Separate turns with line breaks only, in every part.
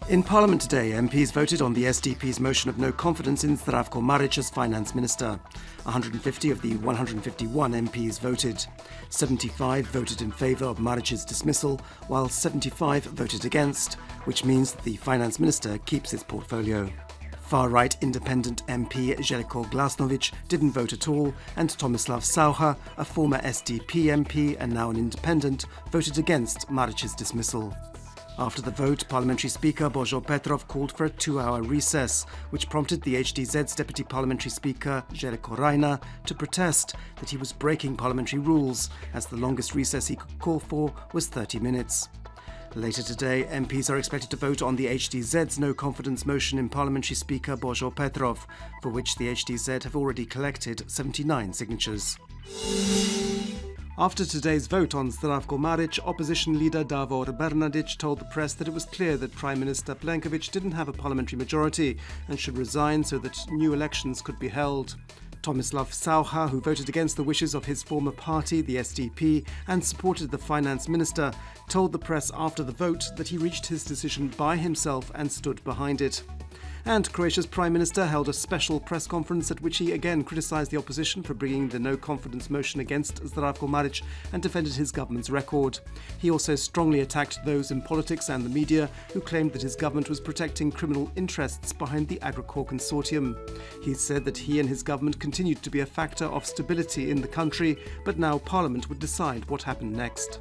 In Parliament today, MPs voted on the SDP's motion of no confidence in Zdravko Maric as Finance Minister. 150 of the 151 MPs voted. 75 voted in favour of Maric's dismissal, while 75 voted against, which means that the Finance Minister keeps his portfolio. Far-right independent MP Željko Glasnović didn't vote at all, and Tomislav Saucha, a former SDP MP and now an independent, voted against Maric's dismissal. After the vote, Parliamentary Speaker Božo Petrov called for a 2-hour recess, which prompted the HDZ's Deputy Parliamentary Speaker Željko Reiner to protest that he was breaking parliamentary rules, as the longest recess he could call for was 30 minutes. Later today, MPs are expected to vote on the HDZ's no-confidence motion in Parliamentary Speaker Božo Petrov, for which the HDZ have already collected 79 signatures. After today's vote on Zdravko Maric, opposition leader Davor Bernardic told the press that it was clear that Prime Minister Plenković didn't have a parliamentary majority and should resign so that new elections could be held. Tomislav Saucha, who voted against the wishes of his former party, the SDP, and supported the finance minister, told the press after the vote that he reached his decision by himself and stood behind it. And Croatia's Prime Minister held a special press conference at which he again criticised the opposition for bringing the no-confidence motion against Zdravko Maric and defended his government's record. He also strongly attacked those in politics and the media who claimed that his government was protecting criminal interests behind the Agricor consortium. He said that he and his government continued to be a factor of stability in the country, but now Parliament would decide what happened next.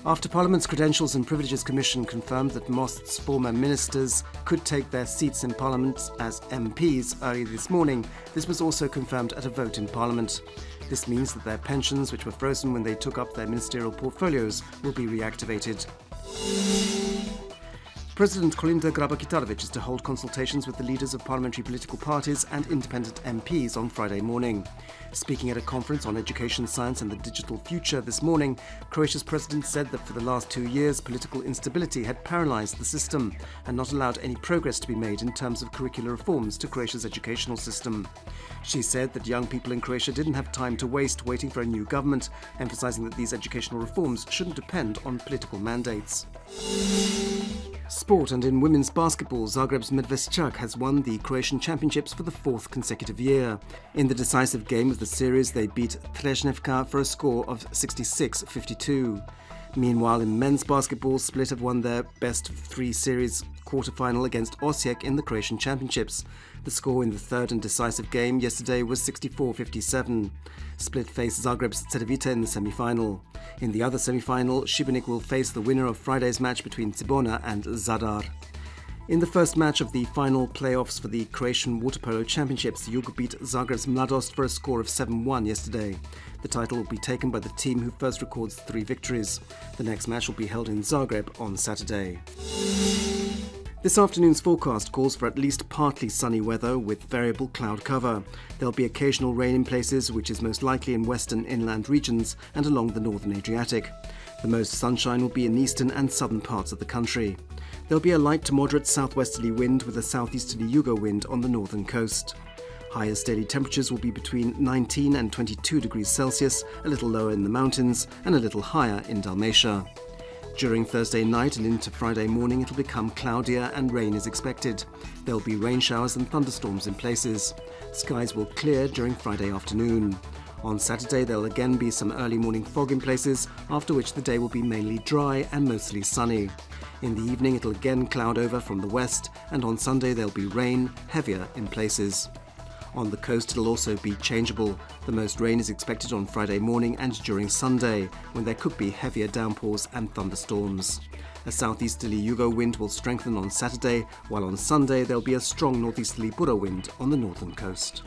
After Parliament's Credentials and Privileges Commission confirmed that Most's former ministers could take their seats in Parliament as MPs early this morning, this was also confirmed at a vote in Parliament. This means that their pensions, which were frozen when they took up their ministerial portfolios, will be reactivated. President Kolinda Grabar-Kitarović is to hold consultations with the leaders of parliamentary political parties and independent MPs on Friday morning. Speaking at a conference on education, science and the digital future this morning, Croatia's president said that for the last 2 years, political instability had paralysed the system and not allowed any progress to be made in terms of curricular reforms to Croatia's educational system. She said that young people in Croatia didn't have time to waste waiting for a new government, emphasising that these educational reforms shouldn't depend on political mandates. Sport, and in women's basketball, Zagreb's Medveščak has won the Croatian Championships for the 4th consecutive year. In the decisive game of the series, they beat Trešnjevka for a score of 66-52. Meanwhile, in men's basketball, Split have won their best-of-3 series quarter-final against Osijek in the Croatian Championships. The score in the third and decisive game yesterday was 64-57. Split faced Zagreb's Crvena in the semi-final. In the other semi-final, Šibenik will face the winner of Friday's match between Cibona and Zadar. In the first match of the final playoffs for the Croatian Water Polo Championships, Jug beat Zagreb's Mladost for a score of 7-1 yesterday. The title will be taken by the team who first records 3 victories. The next match will be held in Zagreb on Saturday. This afternoon's forecast calls for at least partly sunny weather with variable cloud cover. There'll be occasional rain in places, which is most likely in western inland regions and along the northern Adriatic. The most sunshine will be in eastern and southern parts of the country. There'll be a light to moderate southwesterly wind with a southeasterly yugo wind on the northern coast. Highest daily temperatures will be between 19 and 22 degrees Celsius, a little lower in the mountains and a little higher in Dalmatia. During Thursday night and into Friday morning, it'll become cloudier and rain is expected. There'll be rain showers and thunderstorms in places. Skies will clear during Friday afternoon. On Saturday, there'll again be some early morning fog in places, after which the day will be mainly dry and mostly sunny. In the evening, it'll again cloud over from the west, and on Sunday there'll be rain, heavier in places. On the coast, it'll also be changeable. The most rain is expected on Friday morning and during Sunday, when there could be heavier downpours and thunderstorms. A southeasterly yugo wind will strengthen on Saturday, while on Sunday there'll be a strong northeasterly Bura wind on the northern coast.